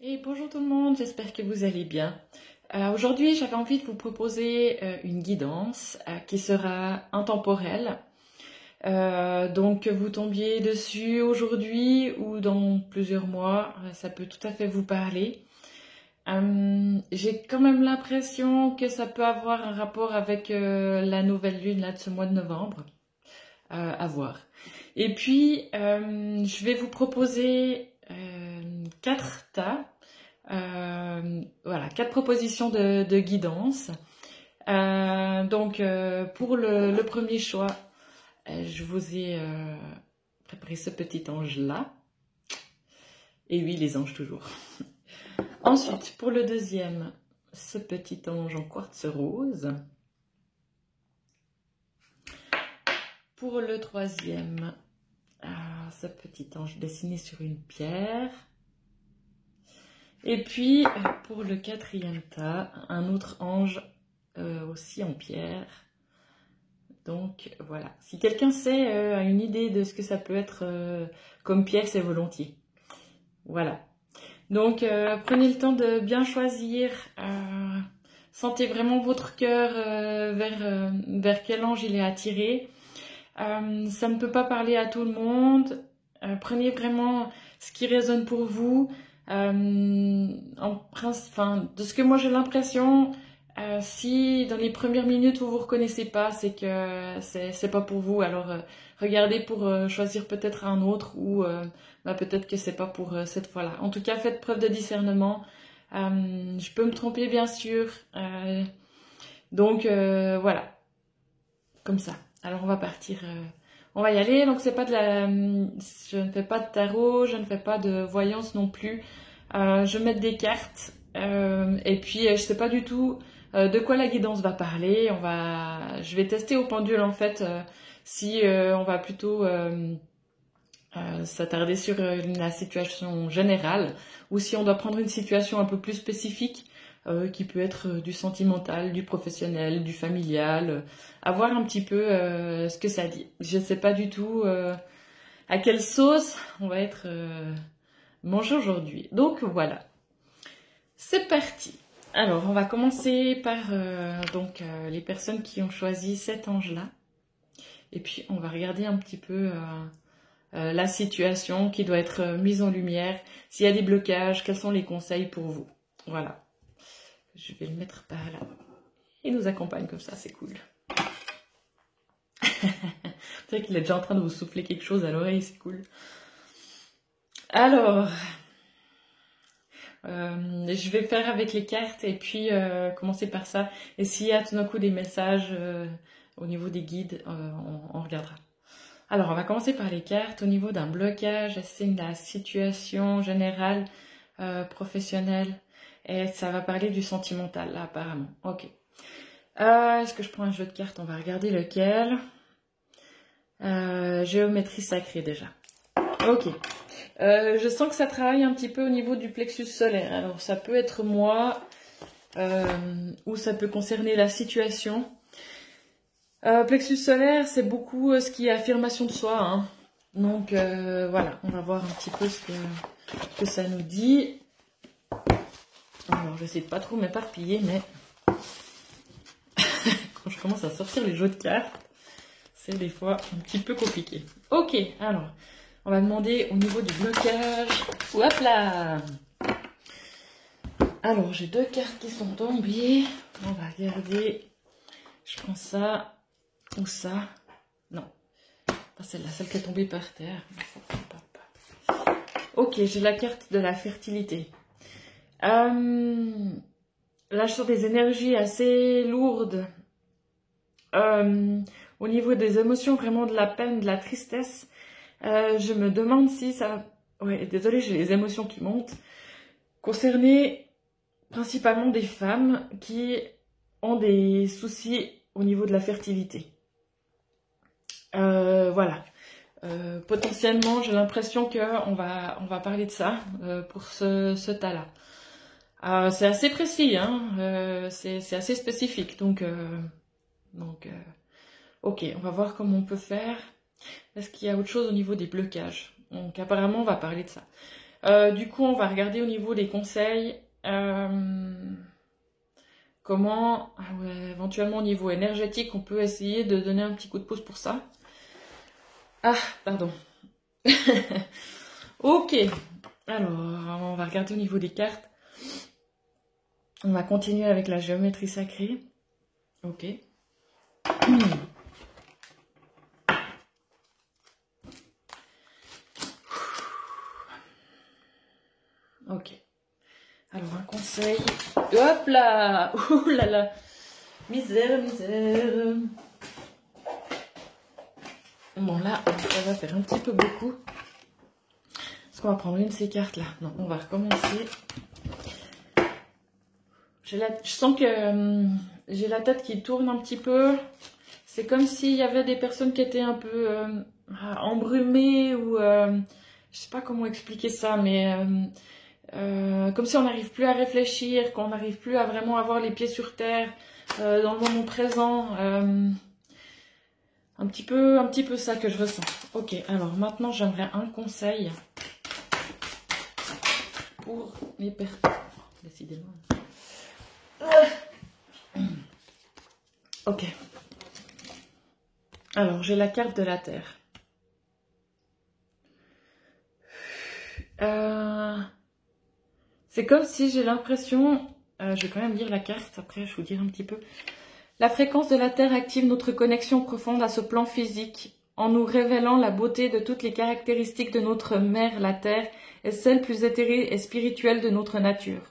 Et bonjour tout le monde, j'espère que vous allez bien. Aujourd'hui, j'avais envie de vous proposer une guidance qui sera intemporelle. Donc que vous tombiez dessus aujourd'hui ou dans plusieurs mois, ça peut tout à fait vous parler. J'ai quand même l'impression que ça peut avoir un rapport avec la nouvelle lune là, de ce mois de novembre. À voir. Et puis, je vais vous proposer 4 tas. Voilà, 4 propositions de guidance. Pour le premier choix, je vous ai préparé ce petit ange-là. Et oui, les anges toujours. Ensuite, pour le deuxième, ce petit ange en quartz rose. Pour le troisième, ce petit ange dessiné sur une pierre. Et puis, pour le quatrième tas, un autre ange aussi en pierre. Donc, voilà. Si quelqu'un a une idée de ce que ça peut être comme pierre, c'est volontiers. Voilà. Donc, prenez le temps de bien choisir. Sentez vraiment votre cœur vers quel ange il est attiré. Ça ne peut pas parler à tout le monde. Prenez vraiment ce qui résonne pour vous. De ce que moi j'ai l'impression, si dans les premières minutes vous vous reconnaissez pas, c'est que c'est pas pour vous. Alors regardez pour choisir peut-être un autre ou peut-être que c'est pas pour cette fois-là. En tout cas, faites preuve de discernement. Je peux me tromper bien sûr. Voilà, comme ça. Alors on va partir. On va y aller. Donc c'est pas je ne fais pas de tarot, je ne fais pas de voyance non plus. Je vais mettre des cartes. Et puis je sais pas du tout de quoi la guidance va parler. Je vais tester au pendule en fait si on va plutôt s'attarder sur la situation générale ou si on doit prendre une situation un peu plus spécifique. Qui peut être du sentimental, du professionnel, du familial, à voir un petit peu ce que ça dit. Je ne sais pas du tout à quelle sauce on va être mangé aujourd'hui. Donc voilà, c'est parti. Alors on va commencer par les personnes qui ont choisi cet ange-là. Et puis on va regarder un petit peu la situation qui doit être mise en lumière. S'il y a des blocages, quels sont les conseils pour vous? Voilà. Je vais le mettre par là. Il nous accompagne comme ça, c'est cool. C'est vrai qu'il est déjà en train de vous souffler quelque chose à l'oreille, c'est cool. Alors, je vais faire avec les cartes et puis commencer par ça. Et s'il y a tout d'un coup des messages au niveau des guides, on regardera. Alors, on va commencer par les cartes. Au niveau d'un blocage, c'est la situation générale, professionnelle. Et ça va parler du sentimental, là, apparemment. Ok. Est-ce que je prends un jeu de cartes? On va regarder lequel. Géométrie sacrée, déjà. Ok. Je sens que ça travaille un petit peu au niveau du plexus solaire. Alors, ça peut être moi, ou ça peut concerner la situation. Plexus solaire, c'est beaucoup ce qui est affirmation de soi. Hein. Donc, voilà. On va voir un petit peu ce que ça nous dit. Alors, je vais essayer de pas trop m'éparpiller, mais quand je commence à sortir les jeux de cartes, c'est des fois un petit peu compliqué. Ok, alors, on va demander au niveau du blocage. Hop là! Alors, j'ai 2 cartes qui sont tombées. On va regarder. Je prends ça ou ça. Non, pas celle-là, celle qui est tombée par terre. Ok, j'ai la carte de la fertilité. Là, je sens des énergies assez lourdes. Au niveau des émotions, vraiment de la peine, de la tristesse. Je me demande si ça... Ouais, désolée, j'ai les émotions qui montent. Concerner principalement des femmes qui ont des soucis au niveau de la fertilité. Voilà. Potentiellement, j'ai l'impression qu'on va parler de ça pour ce tas-là. C'est assez précis, hein, c'est assez spécifique, donc ok, on va voir comment on peut faire. Est-ce qu'il y a autre chose au niveau des blocages? Donc apparemment, on va parler de ça. Du coup, on va regarder au niveau des conseils. Comment, éventuellement au niveau énergétique, on peut essayer de donner un petit coup de pouce pour ça. Ah, pardon. Ok. Alors, on va regarder au niveau des cartes. On va continuer avec la géométrie sacrée. Ok. Ok. Alors, un conseil. Hop là! Ouh là là! Misère, misère. Bon, là, ça va faire un petit peu beaucoup. Est-ce qu'on va prendre une de ces cartes-là? Non, on va recommencer. Je sens que j'ai la tête qui tourne un petit peu. C'est comme s'il y avait des personnes qui étaient un peu embrumées ou... je sais pas comment expliquer ça, mais... comme si on n'arrive plus à réfléchir, qu'on n'arrive plus à vraiment avoir les pieds sur terre, dans le moment présent. Un petit peu ça que je ressens. Ok, alors maintenant j'aimerais un conseil pour les personnes. Décidément. Ok. Alors j'ai la carte de la Terre. C'est comme si j'ai l'impression, je vais quand même lire la carte, après je vous dirai un petit peu. La fréquence de la Terre active notre connexion profonde à ce plan physique, en nous révélant la beauté de toutes les caractéristiques de notre mère, la Terre, et celles plus éthérées et spirituelles de notre nature.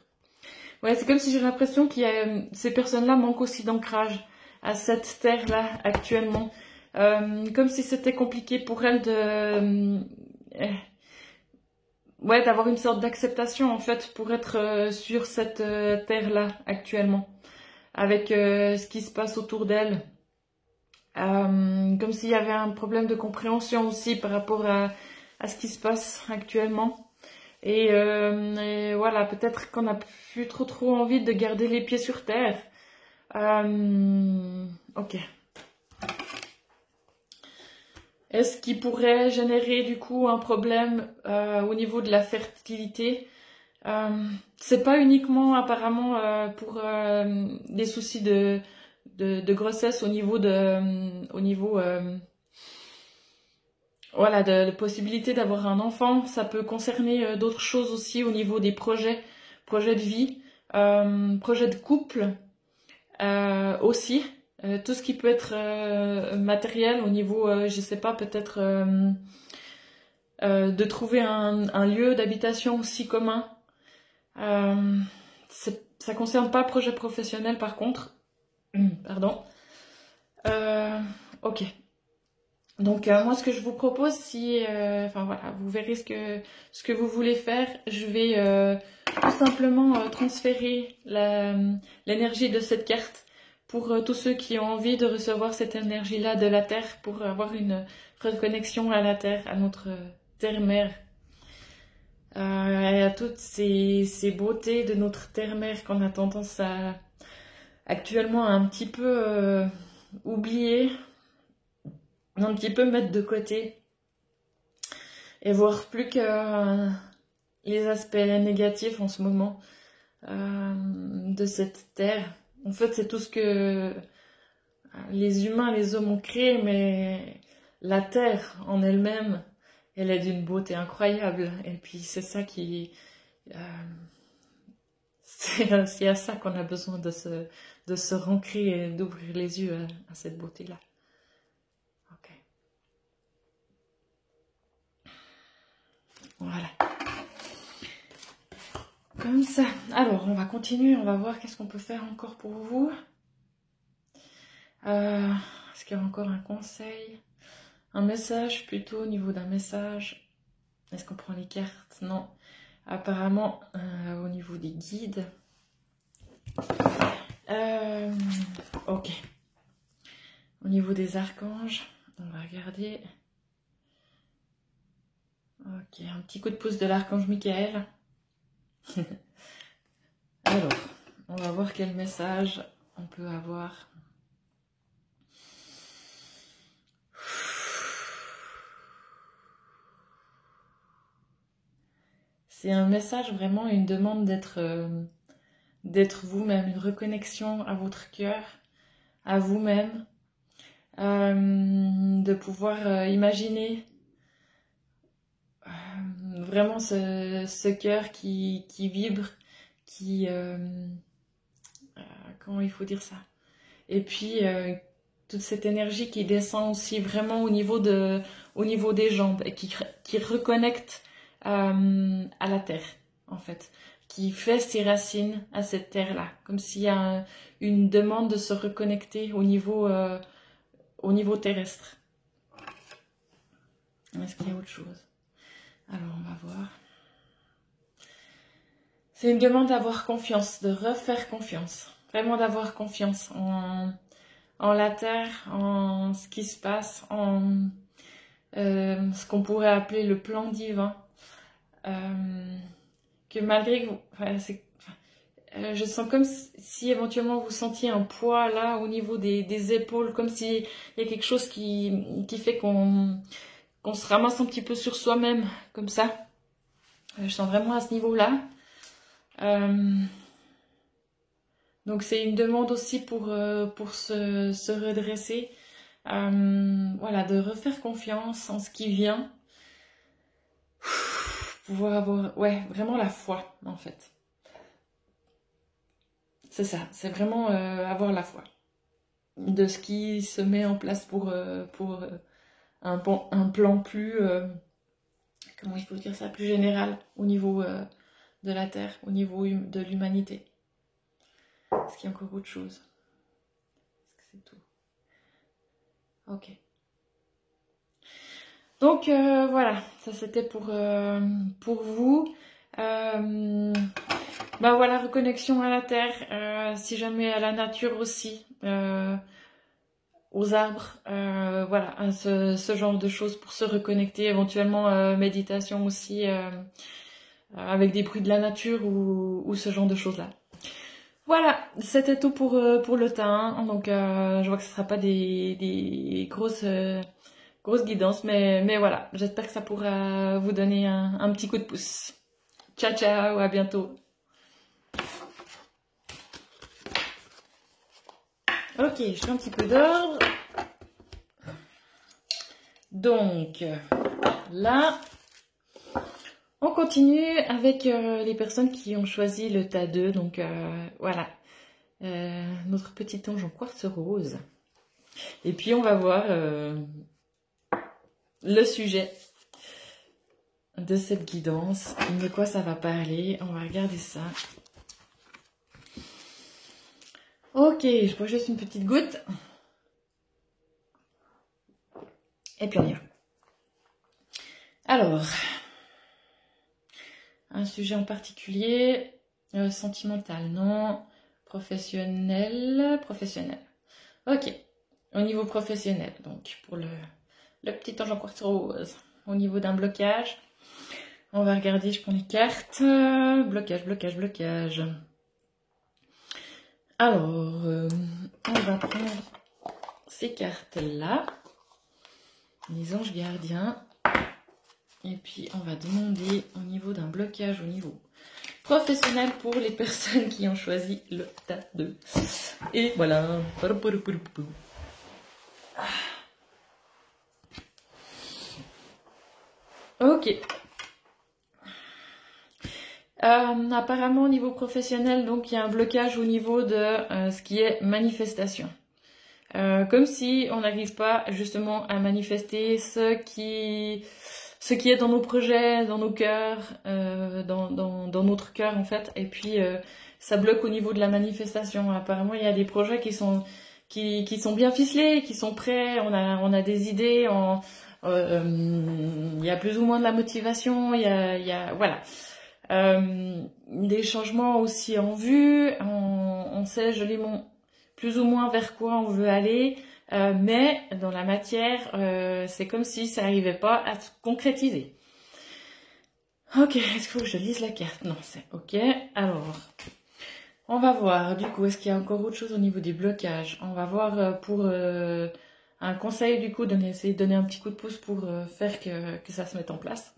Ouais, c'est comme si j'ai l'impression qu'il y a, ces personnes-là manquent aussi d'ancrage à cette Terre-là actuellement. Comme si c'était compliqué pour elles de... ouais, d'avoir une sorte d'acceptation en fait pour être sur cette terre-là actuellement, avec ce qui se passe autour d'elle. Comme s'il y avait un problème de compréhension aussi par rapport à ce qui se passe actuellement. Et voilà, peut-être qu'on n'a plus trop envie de garder les pieds sur terre. Ok. Est-ce qui pourrait générer du coup un problème au niveau de la fertilité? C'est pas uniquement apparemment pour des soucis de grossesse au niveau voilà, de possibilité d'avoir un enfant. Ça peut concerner d'autres choses aussi au niveau des projets de vie, projets de couple aussi. Tout ce qui peut être matériel au niveau, je sais pas, peut-être de trouver un lieu d'habitation aussi commun. Ça concerne pas projet professionnel par contre. Pardon. Ok. Donc moi ce que je vous propose, si enfin voilà, vous verrez ce que vous voulez faire, je vais tout simplement transférer l'énergie de cette carte pour tous ceux qui ont envie de recevoir cette énergie-là de la Terre, pour avoir une reconnexion à la Terre, à notre Terre-Mère. Et à toutes ces beautés de notre terre-mère qu'on a tendance à actuellement un petit peu oublier, un petit peu mettre de côté et voir plus que les aspects négatifs en ce moment de cette terre. En fait, c'est tout ce que les humains, les hommes ont créé, mais la terre en elle-même, elle est d'une beauté incroyable. Et puis c'est ça qui... c'est à ça qu'on a besoin de se rancrer et d'ouvrir les yeux à cette beauté-là. Ok. Voilà. Comme ça. Alors, on va continuer, on va voir qu'est-ce qu'on peut faire encore pour vous. Est-ce qu'il y a encore un conseil? Un message plutôt au niveau d'un message. Est-ce qu'on prend les cartes? Non. Apparemment, au niveau des guides. Ok. Au niveau des archanges, on va regarder. Ok, un petit coup de pouce de l'archange Michael. Alors, on va voir quel message on peut avoir. c'est un message vraiment, une demande d'être vous-même, une reconnexion à votre cœur, à vous-même, de pouvoir imaginer vraiment ce cœur qui vibre, qui... comment il faut dire ça? Et puis, toute cette énergie qui descend aussi vraiment au niveau des jambes et qui reconnecte à la terre, en fait. Qui fait ses racines à cette terre-là. Comme s'il y a une demande de se reconnecter au niveau terrestre. Est-ce qu'il y a autre chose? Alors, on va voir. C'est une demande d'avoir confiance, de refaire confiance. Vraiment d'avoir confiance en la terre, en ce qui se passe, en ce qu'on pourrait appeler le plan divin. Que malgré que je sens comme si éventuellement vous sentiez un poids là au niveau des épaules, comme s'il y a quelque chose qui fait qu'on se ramasse un petit peu sur soi-même, comme ça. Je sens vraiment à ce niveau-là. Donc c'est une demande aussi pour se redresser, voilà, de refaire confiance en ce qui vient, pouvoir avoir, ouais, vraiment la foi en fait. C'est ça, c'est vraiment avoir la foi de ce qui se met en place pour un plan plus, comment il faut dire ça, plus général au niveau de la Terre, au niveau de l'humanité. Est-ce qu'il y a encore autre chose? Est-ce que c'est tout? Ok. Donc voilà, ça c'était pour vous. Bah voilà, reconnexion à la terre, si jamais à la nature aussi, aux arbres, voilà, ce genre de choses pour se reconnecter, éventuellement méditation aussi, avec des bruits de la nature ou ce genre de choses-là. Voilà, c'était tout pour le teint, donc je vois que ce ne sera pas des grosses guidances, mais voilà, j'espère que ça pourra vous donner un petit coup de pouce. Ciao ciao, à bientôt. Ok, je fais un petit peu d'ordre. Donc, là, on continue avec les personnes qui ont choisi le tas 2. Donc, voilà, notre petit ange en quartz rose. Et puis, on va voir le sujet de cette guidance. De quoi ça va parler? On va regarder ça. Ok, je prends juste une petite goutte. Et puis on y va. Alors, un sujet en particulier, sentimental, non, professionnel. Ok, au niveau professionnel, donc pour le petit ange en quartz rose, au niveau d'un blocage, on va regarder, je prends les cartes, blocage. Alors, on va prendre ces cartes-là, les anges gardiens, et puis on va demander au niveau d'un blocage au niveau professionnel pour les personnes qui ont choisi le tas 2. Et voilà. Ok. Apparemment au niveau professionnel, donc il y a un blocage au niveau de ce qui est manifestation. Comme si on n'arrive pas justement à manifester ce qui est dans nos projets, dans nos cœurs, dans notre cœur en fait, et puis ça bloque au niveau de la manifestation. Apparemment il y a des projets qui sont bien ficelés, qui sont prêts, on a des idées, il y a plus ou moins de la motivation, il y a voilà. Des changements aussi en vue, on sait joliment plus ou moins vers quoi on veut aller, mais dans la matière, c'est comme si ça n'arrivait pas à se concrétiser. Ok, est-ce qu'il faut que je lise la carte? Non, c'est ok. Alors, on va voir, du coup, est-ce qu'il y a encore autre chose au niveau des blocages? On va voir pour un conseil, du coup, essayer de donner un petit coup de pouce pour faire que ça se mette en place.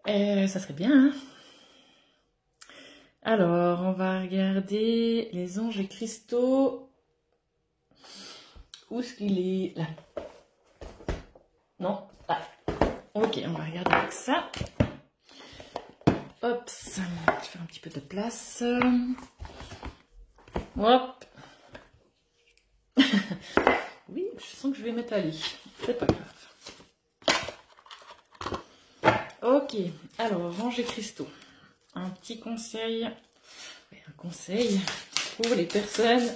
Ça serait bien, hein? Alors, on va regarder les anges et cristaux. Où est-ce qu'il est? Là. Non? Là. Ok, on va regarder avec ça. Hop, je vais faire un petit peu de place. Hop. Oui, je sens que je vais m'étaler. C'est pas grave. Ok, alors, anges et cristaux. Un petit conseil, un conseil pour les personnes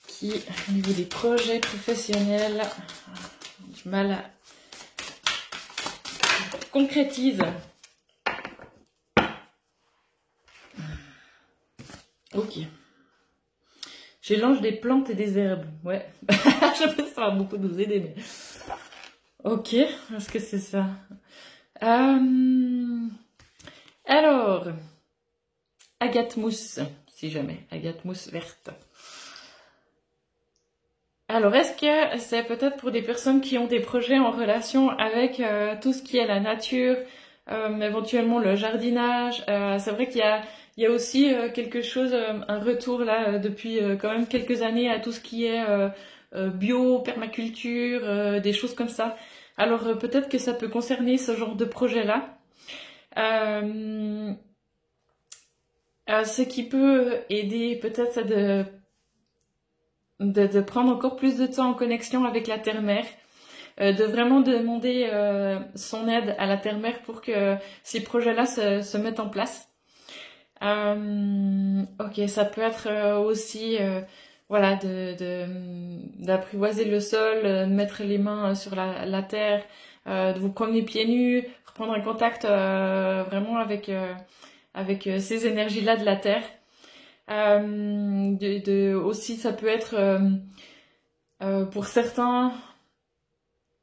qui, au niveau des projets professionnels, ont du mal à concrétiser. Ok. J'ai l'ange des plantes et des herbes. Ouais. Je sais pas si ça va beaucoup nous aider, mais... Ok, est-ce que c'est ça? Alors, agate mousse, si jamais. Agate mousse verte. Alors, est-ce que c'est peut-être pour des personnes qui ont des projets en relation avec tout ce qui est la nature, éventuellement le jardinage? C'est vrai qu'il y a aussi quelque chose, un retour là depuis quand même quelques années à tout ce qui est bio, permaculture, des choses comme ça. Alors peut-être que ça peut concerner ce genre de projet-là. Ce qui peut aider peut-être c'est de prendre encore plus de temps en connexion avec la terre-mère, de vraiment demander son aide à la terre-mère pour que ces projets-là se mettent en place. Ok, ça peut être aussi voilà, d'apprivoiser le sol, de mettre les mains sur la terre, de vous promener pieds nus, reprendre un contact vraiment avec ces énergies-là de la terre. Aussi, ça peut être pour certains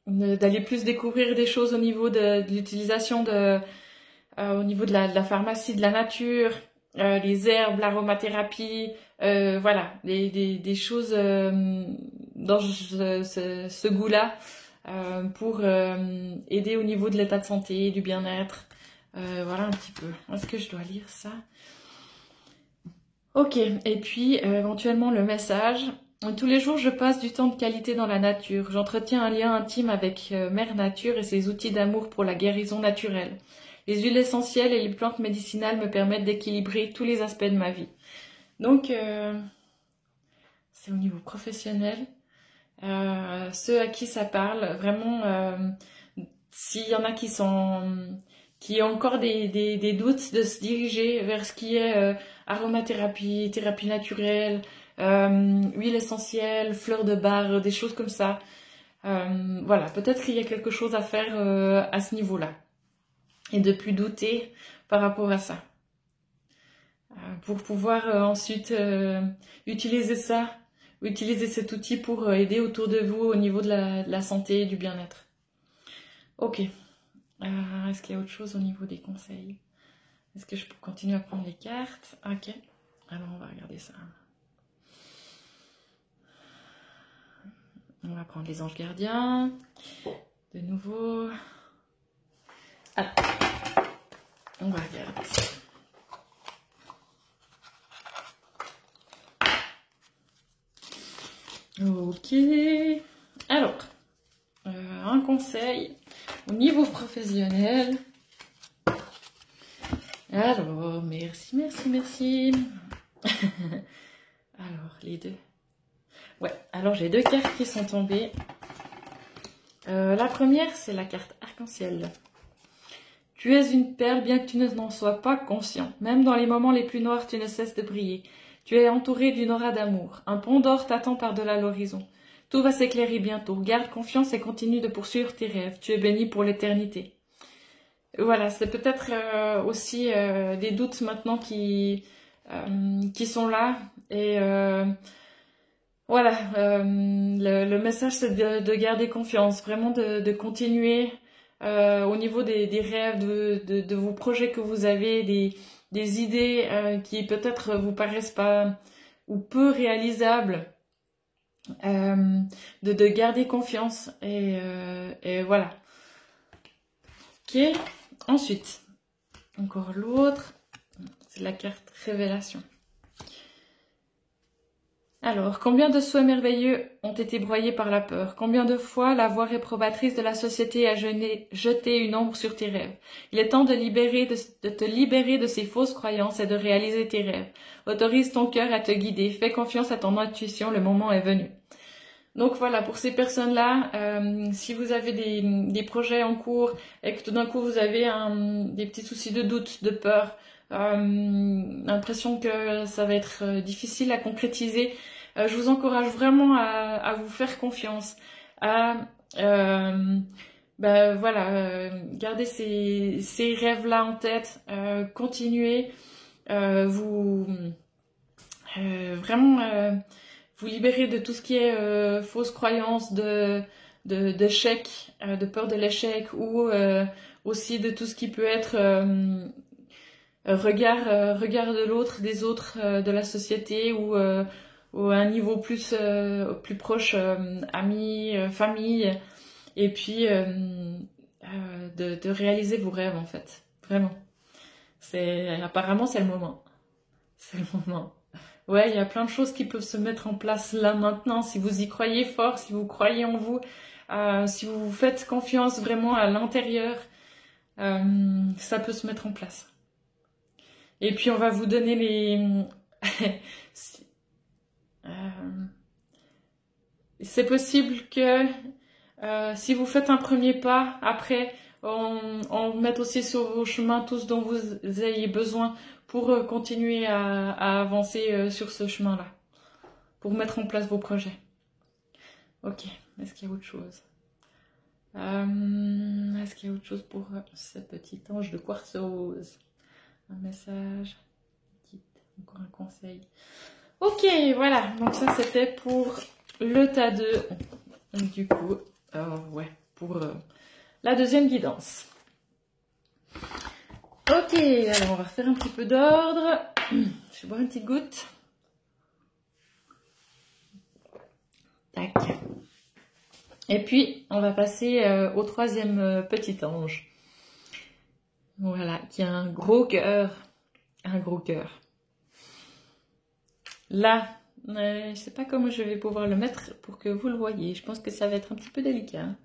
d'aller plus découvrir des choses au niveau de l'utilisation au niveau de la pharmacie, de la nature, les herbes, l'aromathérapie, voilà, des choses dans ce goût-là pour aider au niveau de l'état de santé, du bien-être. Voilà un petit peu. Est-ce que je dois lire ça? Ok, et puis éventuellement le message. Tous les jours, je passe du temps de qualité dans la nature. J'entretiens un lien intime avec Mère Nature et ses outils d'amour pour la guérison naturelle. Les huiles essentielles et les plantes médicinales me permettent d'équilibrer tous les aspects de ma vie. Donc, c'est au niveau professionnel. Ceux à qui ça parle, vraiment, s'il y en a qui ont encore des doutes, de se diriger vers ce qui est aromathérapie, thérapie naturelle, huile essentielle, fleurs de bar, des choses comme ça. Voilà, peut-être qu'il y a quelque chose à faire à ce niveau-là. Et de plus douter par rapport à ça. Pour pouvoir ensuite utiliser ça, utiliser cet outil pour aider autour de vous au niveau de la santé et du bien-être. Ok. Est-ce qu'il y a autre chose au niveau des conseils? Est-ce que je peux continuer à prendre les cartes? Ok. Alors on va regarder ça. On va prendre les anges gardiens. De nouveau. Alors, on va regarder ça. Ok. Alors, un conseil au niveau professionnel. Alors, merci. Alors, les deux. Ouais, alors j'ai deux cartes qui sont tombées. La première, c'est la carte arc-en-ciel. Tu es une perle, bien que tu n'en sois pas conscient. Même dans les moments les plus noirs, tu ne cesses de briller. Tu es entouré d'une aura d'amour. Un pont d'or t'attend par-delà l'horizon. Tout va s'éclairer bientôt. Garde confiance et continue de poursuivre tes rêves. Tu es béni pour l'éternité. Voilà, c'est peut-être aussi des doutes maintenant qui sont là. Et voilà, le message c'est de garder confiance, vraiment de continuer au niveau des rêves, de vos projets que vous avez, des idées qui peut-être vous paraissent pas ou peu réalisables, de garder confiance et voilà. Ok, Ensuite, encore l'autre, c'est la carte révélation. Alors, combien de souhaits merveilleux ont été broyés par la peur? Combien de fois la voix réprobatrice de la société a jeté une ombre sur tes rêves? Il est temps de te libérer de ces fausses croyances et de réaliser tes rêves. Autorise ton cœur à te guider. Fais confiance à ton intuition, le moment est venu. Donc voilà, pour ces personnes-là, si vous avez des projets en cours et que tout d'un coup vous avez des petits soucis de doute, de peur, l'impression que ça va être difficile à concrétiser, je vous encourage vraiment à vous faire confiance, à garder ces rêves-là en tête, continuer, vous libérer de tout ce qui est fausse croyance, d'échec, de peur de l'échec, ou aussi de tout ce qui peut être regard de l'autre, des autres, de la société, ou à un niveau plus proche, amis, famille, et puis de réaliser vos rêves en fait, vraiment. Apparemment c'est le moment. C'est le moment. Ouais, il y a plein de choses qui peuvent se mettre en place là maintenant, si vous y croyez fort, si vous croyez en vous, si vous vous faites confiance vraiment à l'intérieur, ça peut se mettre en place. Et puis on va vous donner les... c'est possible que si vous faites un premier pas, après on mette aussi sur vos chemins tout ce dont vous ayez besoin pour continuer à avancer sur ce chemin-là, pour mettre en place vos projets. Ok, est-ce qu'il y a autre chose? Est-ce qu'il y a autre chose pour ce petit ange de quartz rose? Un message, encore un conseil. Ok, voilà, donc ça c'était pour le tas 2, du coup, ouais, pour la deuxième guidance. Ok, alors on va refaire un petit peu d'ordre. Je vais boire une petite goutte. Tac. Et puis, on va passer au troisième petit ange. Voilà, qui a un gros cœur. Un gros cœur. Là, je sais pas comment je vais pouvoir le mettre pour que vous le voyez. Je pense que ça va être un petit peu délicat. Hein.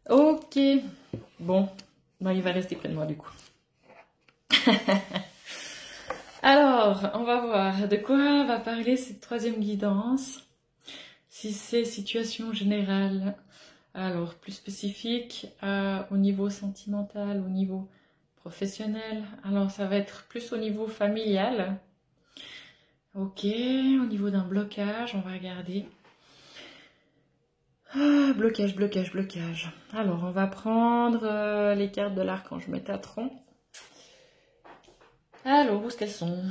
Ok. Bon, il va rester près de moi du coup. Alors, on va voir de quoi va parler cette troisième guidance. Si c'est situation générale, alors plus spécifique, au niveau sentimental, au niveau professionnel, alors ça va être plus au niveau familial. Ok, au niveau d'un blocage, on va regarder. Blocage, blocage, blocage. Alors, on va prendre les cartes de l'archange Métatron. Alors, où est-ce qu'elles sont?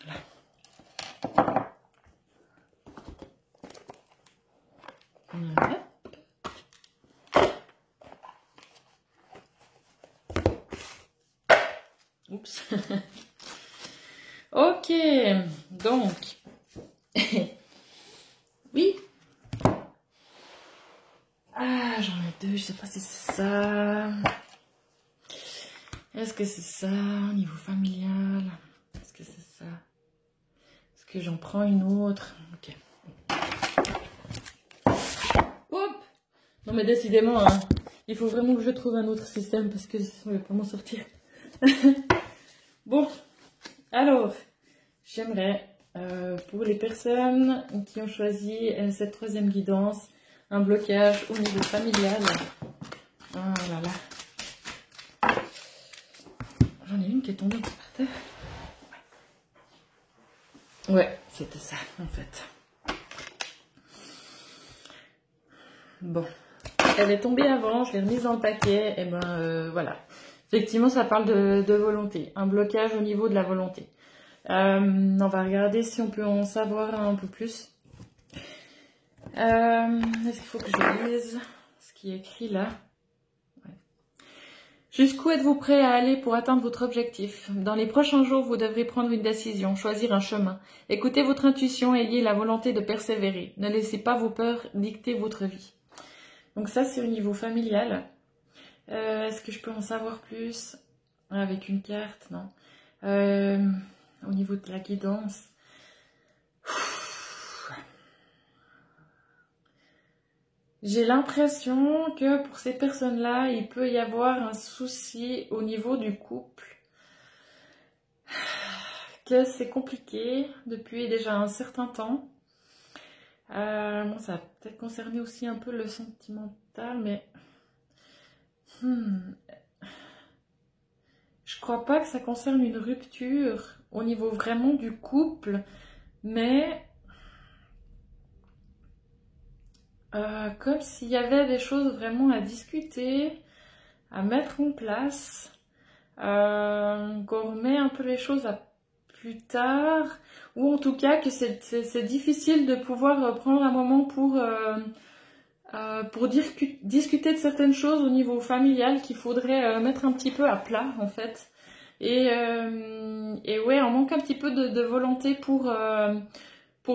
Là. Ouais. Oups. Ok, donc. Oui. Ah, j'en ai deux, je sais pas si c'est ça. Est-ce que c'est ça au niveau familial? Est-ce que c'est ça? Est-ce que j'en prends une autre? Ok. Hop! Non mais décidément, hein, il faut vraiment que je trouve un autre système parce que je ne vais pas m'en sortir. Bon, alors, j'aimerais, pour les personnes qui ont choisi cette troisième guidance, un blocage au niveau familial. Oh là là. J'en ai une qui est tombée par terre. Ouais, c'était ça en fait. Bon, elle est tombée avant, je l'ai remise dans le paquet, et ben voilà. Effectivement, ça parle de volonté, un blocage au niveau de la volonté. On va regarder si on peut en savoir un peu plus. Est-ce qu'il faut que je lise ce qui est écrit là? Ouais. Jusqu'où êtes-vous prêt à aller pour atteindre votre objectif? Dans les prochains jours, vous devrez prendre une décision, choisir un chemin. Écoutez votre intuition et ayez la volonté de persévérer. Ne laissez pas vos peurs dicter votre vie. Donc ça, c'est au niveau familial. Est-ce que je peux en savoir plus? avec une carte, non. Au niveau de la guidance. J'ai l'impression que pour ces personnes-là, il peut y avoir un souci au niveau du couple. Que c'est compliqué depuis déjà un certain temps. Bon, ça va peut-être concerner aussi un peu le sentimental, mais je crois pas que ça concerne une rupture au niveau vraiment du couple, mais comme s'il y avait des choses vraiment à discuter, à mettre en place, qu'on remet un peu les choses à plus tard, ou en tout cas que c'est difficile de pouvoir prendre un moment pour discuter de certaines choses au niveau familial qu'il faudrait mettre un petit peu à plat en fait. Et ouais, on manque un petit peu de volonté pour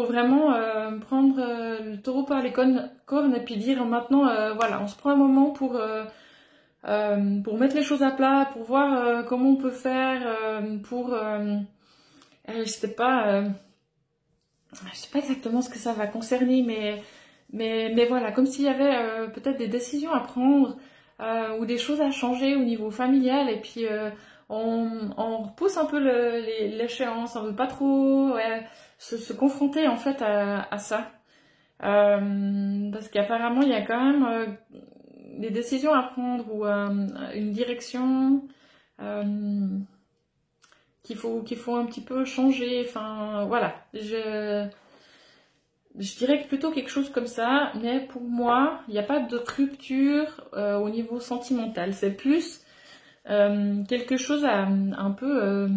vraiment prendre le taureau par les cornes et puis dire maintenant, voilà, on se prend un moment pour mettre les choses à plat, pour voir comment on peut faire, je sais pas exactement ce que ça va concerner, mais voilà, comme s'il y avait peut-être des décisions à prendre ou des choses à changer au niveau familial, et puis on repousse un peu l'échéance, on veut pas trop se confronter en fait à ça. Parce qu'apparemment il y a quand même des décisions à prendre ou une direction qu'il faut un petit peu changer. Enfin voilà, je dirais que plutôt quelque chose comme ça, mais pour moi il n'y a pas de rupture au niveau sentimental, c'est plus quelque chose à un peu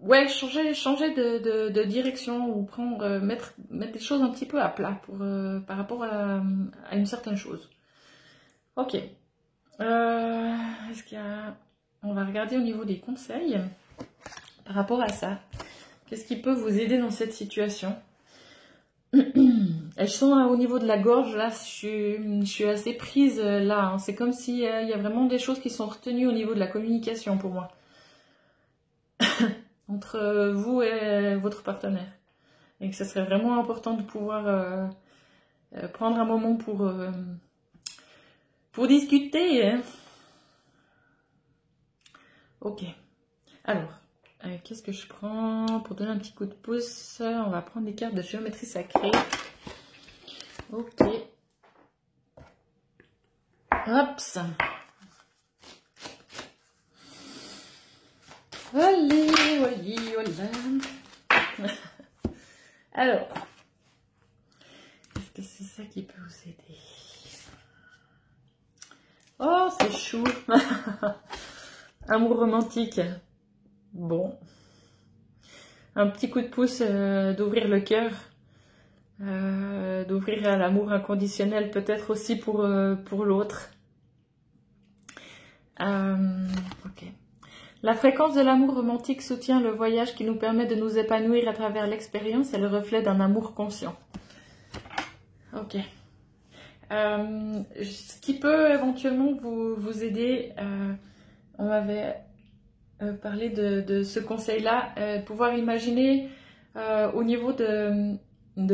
ouais, changer de direction ou prendre mettre les choses un petit peu à plat pour par rapport à une certaine chose. Ok. Est-ce qu'il y a... On va regarder au niveau des conseils par rapport à ça. Qu'est-ce qui peut vous aider dans cette situation? Je sens au niveau de la gorge, là, je suis assez prise là. Hein. C'est comme s'il y a vraiment des choses qui sont retenues au niveau de la communication pour moi. Entre vous et votre partenaire. Et que ce serait vraiment important de pouvoir prendre un moment pour discuter. Hein. Ok. Alors, qu'est-ce que je prends pour donner un petit coup de pouce? On va prendre des cartes de géométrie sacrée. Ok. Hops. Allez, allez, allez. Alors, est-ce que c'est ça qui peut vous aider? Oh, c'est chou. Amour romantique. Bon. Un petit coup de pouce d'ouvrir le cœur. D'ouvrir à l'amour inconditionnel peut-être aussi pour l'autre. Ok. La fréquence de l'amour romantique soutient le voyage qui nous permet de nous épanouir à travers l'expérience et le reflet d'un amour conscient. Ok. Ce qui peut éventuellement vous aider, on m'avait parlé de ce conseil-là, pouvoir imaginer au niveau de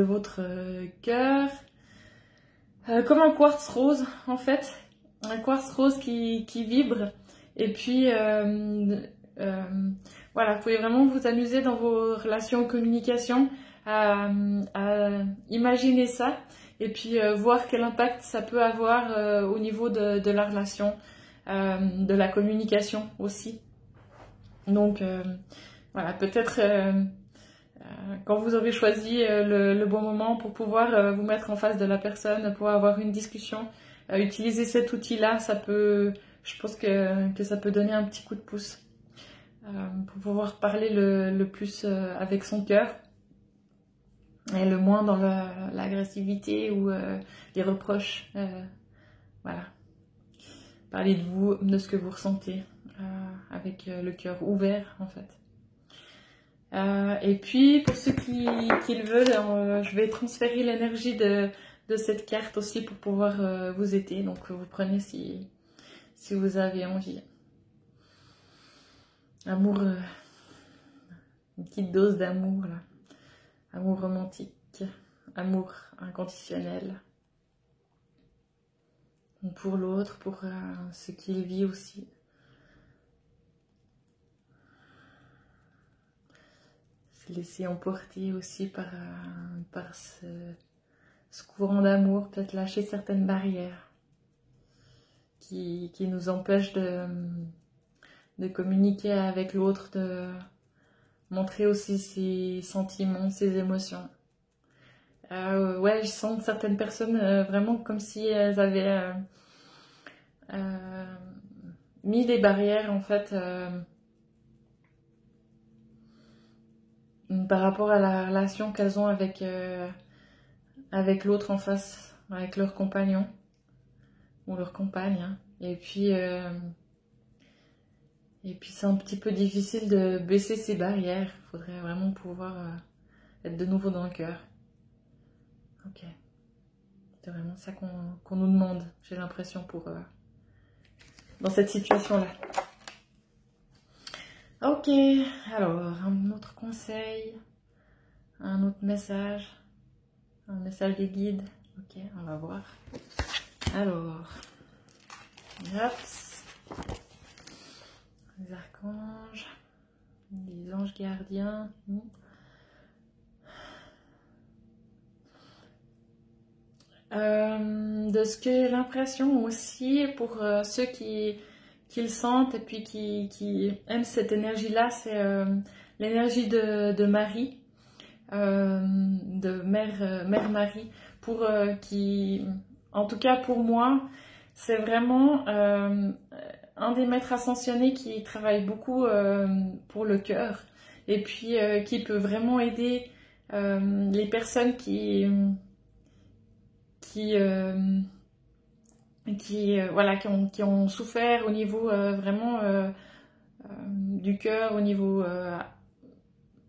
votre cœur, comme un quartz rose en fait, un quartz rose qui vibre. Et puis, voilà, vous pouvez vraiment vous amuser dans vos relations communication à imaginer ça et puis voir quel impact ça peut avoir au niveau de la relation, de la communication aussi. Donc, voilà, peut-être quand vous aurez choisi le bon moment pour pouvoir vous mettre en face de la personne, pour avoir une discussion, utiliser cet outil-là, ça peut... Je pense que ça peut donner un petit coup de pouce pour pouvoir parler le plus avec son cœur et le moins dans l'agressivité ou les reproches. Voilà. Parler de vous, de ce que vous ressentez avec le cœur ouvert en fait. Et puis pour ceux qui le veulent, je vais transférer l'énergie de de cette carte aussi pour pouvoir vous aider. Donc vous prenez si vous avez envie. Amour, une petite dose d'amour là. Amour romantique, amour inconditionnel. Pour l'autre, pour ce qu'il vit aussi. Se laisser emporter aussi par ce courant d'amour, peut-être lâcher certaines barrières qui nous empêchent de communiquer avec l'autre, de montrer aussi ses sentiments, ses émotions. Ouais, je sens certaines personnes vraiment comme si elles avaient mis des barrières en fait par rapport à la relation qu'elles ont avec l'autre en face, avec leur compagnon ou leur compagne. Hein. Et puis c'est un petit peu difficile de baisser ces barrières. Il faudrait vraiment pouvoir être de nouveau dans le cœur. Ok. C'est vraiment ça qu'on nous demande, j'ai l'impression, dans cette situation-là. Ok, alors, un autre conseil, un autre message, un message des guides. Ok, on va voir. Alors, hops, les archanges, les anges gardiens. De ce que j'ai l'impression aussi, pour ceux qui le sentent et puis qui aiment cette énergie-là, c'est l'énergie de Marie, de Mère Marie, en tout cas pour moi, c'est vraiment un des maîtres ascensionnés qui travaille beaucoup pour le cœur et puis qui peut vraiment aider les personnes qui ont souffert au niveau vraiment du cœur, au niveau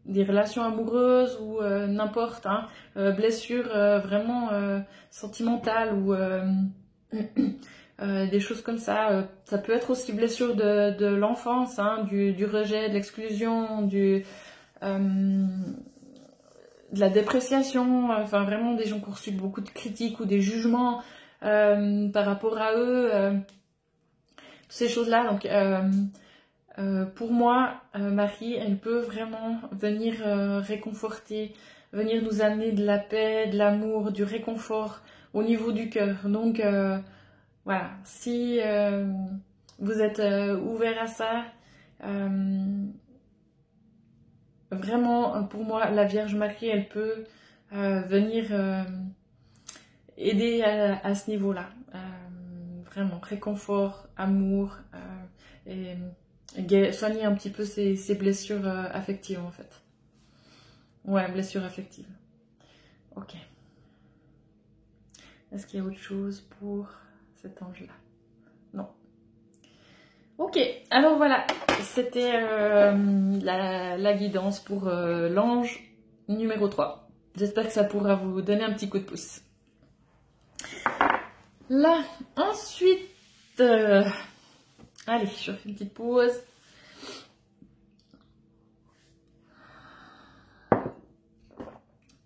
des relations amoureuses ou n'importe, hein, blessures vraiment sentimentales ou des choses comme ça. Ça peut être aussi blessure de l'enfance, hein, du rejet, de l'exclusion, de la dépréciation, enfin vraiment des gens qui ont reçu beaucoup de critiques ou des jugements par rapport à eux, toutes ces choses-là. Donc pour moi, Marie, elle peut vraiment venir réconforter, venir nous amener de la paix, de l'amour, du réconfort au niveau du cœur. Donc voilà, si vous êtes ouvert à ça, vraiment, pour moi, la Vierge Marie, elle peut venir aider à ce niveau-là. Vraiment, réconfort, amour, et soigner un petit peu ces blessures affectives, en fait. Ouais, blessures affectives. Ok. Est-ce qu'il y a autre chose pour cet ange-là? Non. Ok, alors voilà, c'était la guidance pour l'ange numéro 3. J'espère que ça pourra vous donner un petit coup de pouce. Là, ensuite, allez, je fais une petite pause.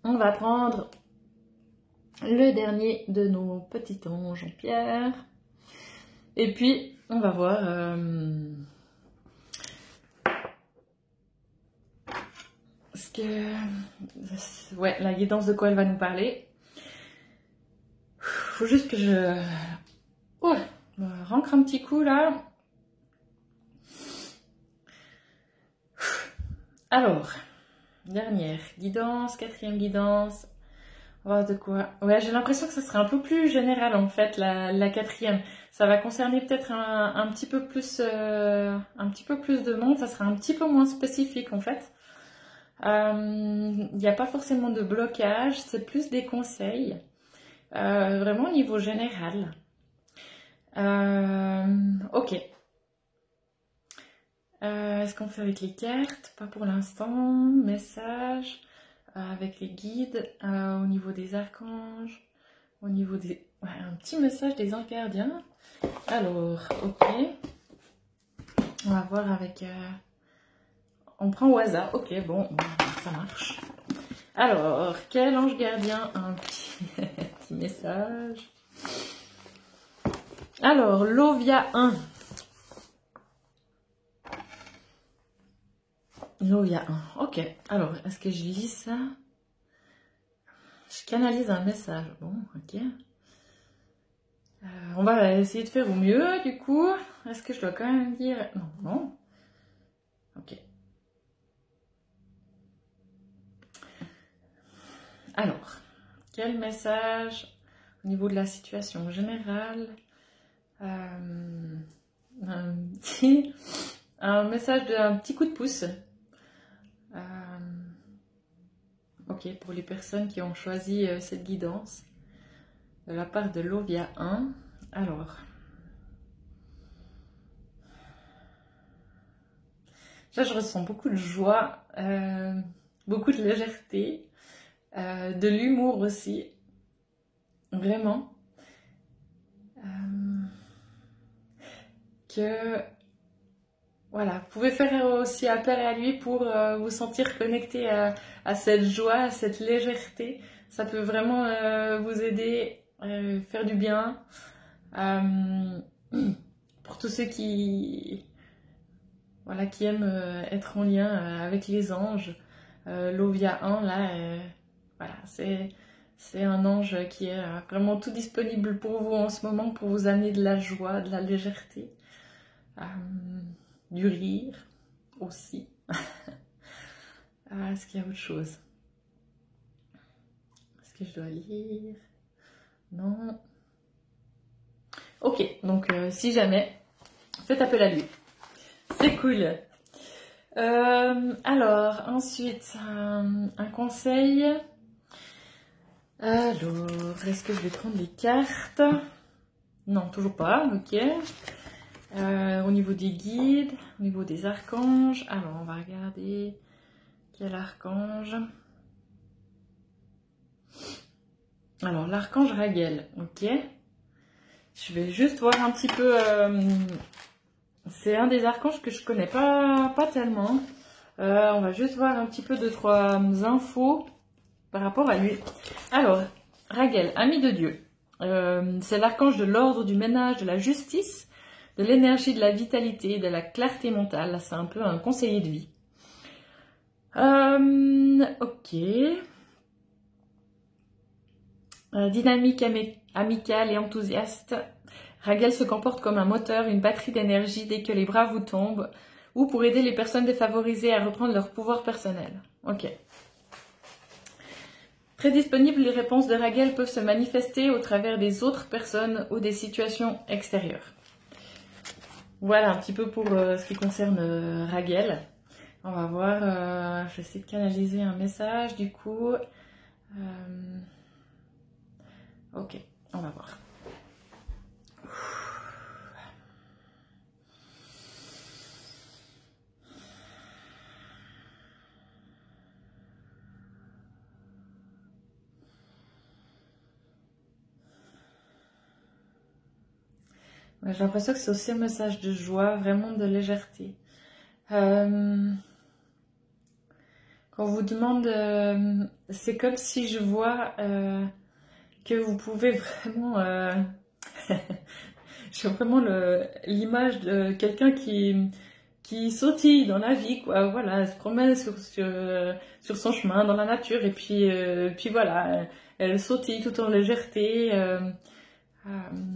On va prendre le dernier de nos petits anges en pierre. Et puis, on va voir ouais, la guidance de quoi elle va nous parler. Faut juste que je me rancre un petit coup là. Alors, dernière guidance, quatrième guidance. On va voir de quoi. Ouais, j'ai l'impression que ça serait un peu plus général en fait, la quatrième. Ça va concerner peut-être un petit peu plus de monde. Ça sera un petit peu moins spécifique en fait. Il n'y a pas forcément de blocage, c'est plus des conseils. Vraiment au niveau général. Ok. Est-ce qu'on fait avec les cartes? Pas pour l'instant. Message avec les guides au niveau des archanges. au niveau des... Ouais, un petit message des anges gardiens. Alors, ok. On va voir avec... On prend au hasard. Ok, bon, ça marche. Alors, quel ange gardien? Un petit, petit message. Alors, Lovia 1. Lovia 1. Ok. Alors, est-ce que je lis ça? Je canalise un message. Bon, ok. On va essayer de faire au mieux, du coup. Est-ce que je dois quand même dire... Non, non. Ok. Alors, quel message au niveau de la situation générale? Un message d'un petit coup de pouce. Ok, pour les personnes qui ont choisi cette guidance de la part de Lovia 1. Alors, là je ressens beaucoup de joie, beaucoup de légèreté, de l'humour aussi, vraiment. Que voilà, vous pouvez faire aussi appel à lui pour vous sentir connecté à cette joie, à cette légèreté. Ça peut vraiment vous aider, faire du bien. Pour tous ceux qui, voilà, qui aiment être en lien avec les anges, Lovia 1, là, voilà, c'est un ange qui est vraiment tout disponible pour vous en ce moment, pour vous amener de la joie, de la légèreté. Du rire aussi. Est-ce qu'il y a autre chose? Est-ce que je dois lire? Non. Ok, donc si jamais, faites appel à lui. C'est cool. Alors, ensuite, un conseil. Alors, est-ce que je vais prendre les cartes? Non, toujours pas, ok. Au niveau des guides, au niveau des archanges, alors on va regarder quel archange. Alors l'archange Raguel, ok. Je vais juste voir un petit peu. C'est un des archanges que je connais pas tellement. On va juste voir un petit peu 2-3 infos par rapport à lui. Alors Raguel, ami de Dieu. C'est l'archange de l'ordre, du ménage, de la justice, de l'énergie, de la vitalité, de la clarté mentale. Là, c'est un peu un conseiller de vie. Ok. Dynamique, amicale et enthousiaste. Raguel se comporte comme un moteur, une batterie d'énergie dès que les bras vous tombent, ou pour aider les personnes défavorisées à reprendre leur pouvoir personnel. Ok. Très disponible, les réponses de Raguel peuvent se manifester au travers des autres personnes ou des situations extérieures. Voilà un petit peu pour ce qui concerne Raguel. On va voir, je vais essayer de canaliser un message du coup. Ok, on va voir. Ouais, j'ai l'impression que c'est aussi un message de joie, vraiment de légèreté. Quand on vous demande, c'est comme si je vois que vous pouvez vraiment... j'ai vraiment l'image de quelqu'un qui sautille dans la vie, quoi. Voilà, elle se promène sur son chemin dans la nature et puis voilà, elle sautille tout en légèreté,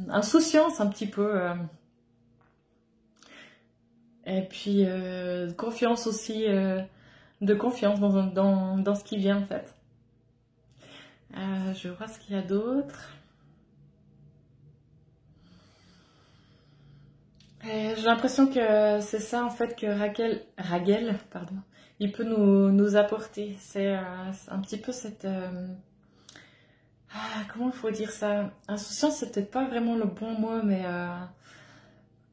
insouciance un petit peu. Et puis confiance aussi, de confiance dans ce qui vient en fait. Je vois ce qu'il y a d'autre. J'ai l'impression que c'est ça en fait que Raguel, pardon, il peut nous apporter. C'est un petit peu cette... comment il faut dire ça? Insouciance, c'est peut-être pas vraiment le bon mot,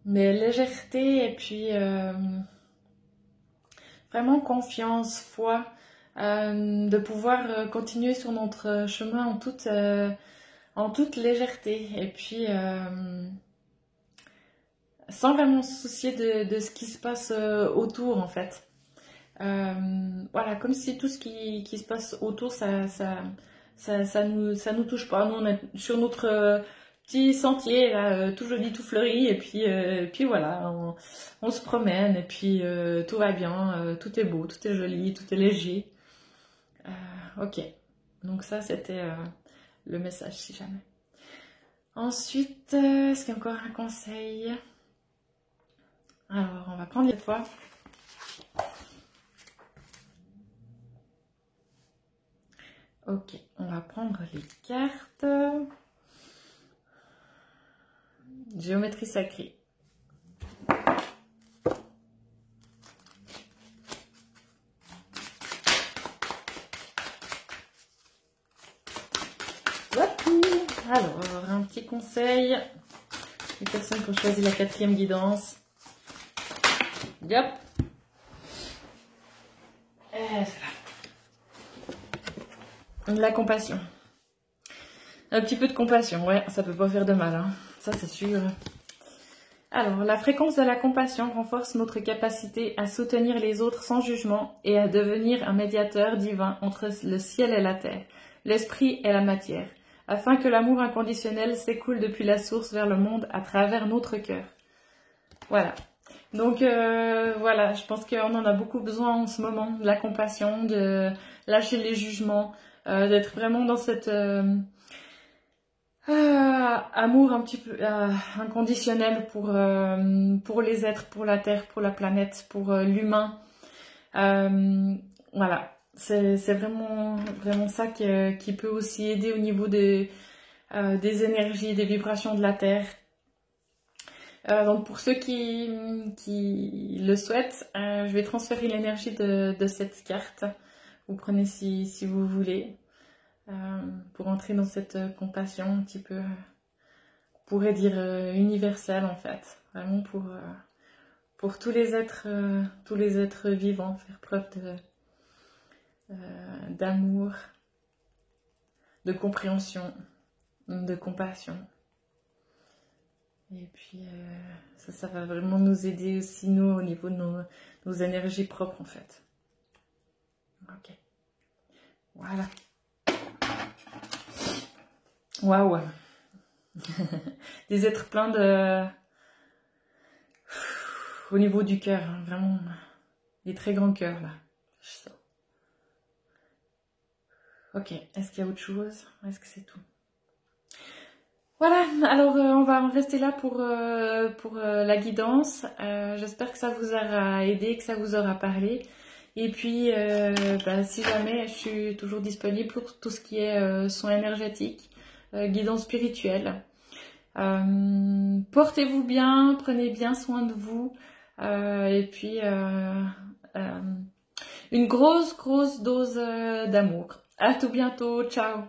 mais légèreté et puis vraiment confiance, foi, de pouvoir continuer sur notre chemin en toute légèreté. Et puis, sans vraiment se soucier de ce qui se passe autour, en fait. Voilà, comme si tout ce qui se passe autour, ça nous touche pas. Nous, on est sur notre petit sentier, là, tout joli, tout fleuri, et puis voilà, on se promène, et puis tout va bien, tout est beau, tout est joli, tout est léger. Ok, donc ça, c'était le message, si jamais. Ensuite, est-ce qu'il y a encore un conseil? Alors, on va prendre les fois. Ok, on va prendre les cartes. Géométrie sacrée. Alors, un petit conseil. Les personnes qui ont choisi la 4e guidance. Yep. Et c'est là. La compassion. Un petit peu de compassion, ouais, ça peut pas faire de mal, hein. Ça c'est sûr. Alors, la fréquence de la compassion renforce notre capacité à soutenir les autres sans jugement et à devenir un médiateur divin entre le ciel et la terre, l'esprit et la matière, afin que l'amour inconditionnel s'écoule depuis la source vers le monde à travers notre cœur. Voilà. Donc voilà, je pense qu'on en a beaucoup besoin en ce moment, de la compassion, de lâcher les jugements, d'être vraiment dans cette amour un petit peu inconditionnel pour les êtres, pour la terre, pour la planète, pour l'humain. Voilà, c'est vraiment ça qui peut aussi aider au niveau des énergies, des vibrations de la terre. Donc pour ceux qui le souhaitent, je vais transférer l'énergie de cette carte. Vous prenez si vous voulez. Pour entrer dans cette compassion un petit peu, on pourrait dire universelle en fait, vraiment pour tous les êtres vivants, faire preuve d'amour, de compréhension, de compassion. Et puis ça va vraiment nous aider aussi nous au niveau de nos énergies propres en fait. Ok, voilà. Waouh. Des êtres pleins au niveau du cœur, hein, vraiment des très grands cœurs là. Je sens. Ok, est-ce qu'il y a autre chose? Est-ce que c'est tout? Voilà, alors on va en rester là pour la guidance. J'espère que ça vous aura aidé, que ça vous aura parlé. Et puis, si jamais, je suis toujours disponible pour tout ce qui est soins énergétiques, guidance spirituelle. Portez-vous bien, prenez bien soin de vous. Et puis, une grosse dose d'amour. À tout bientôt, ciao!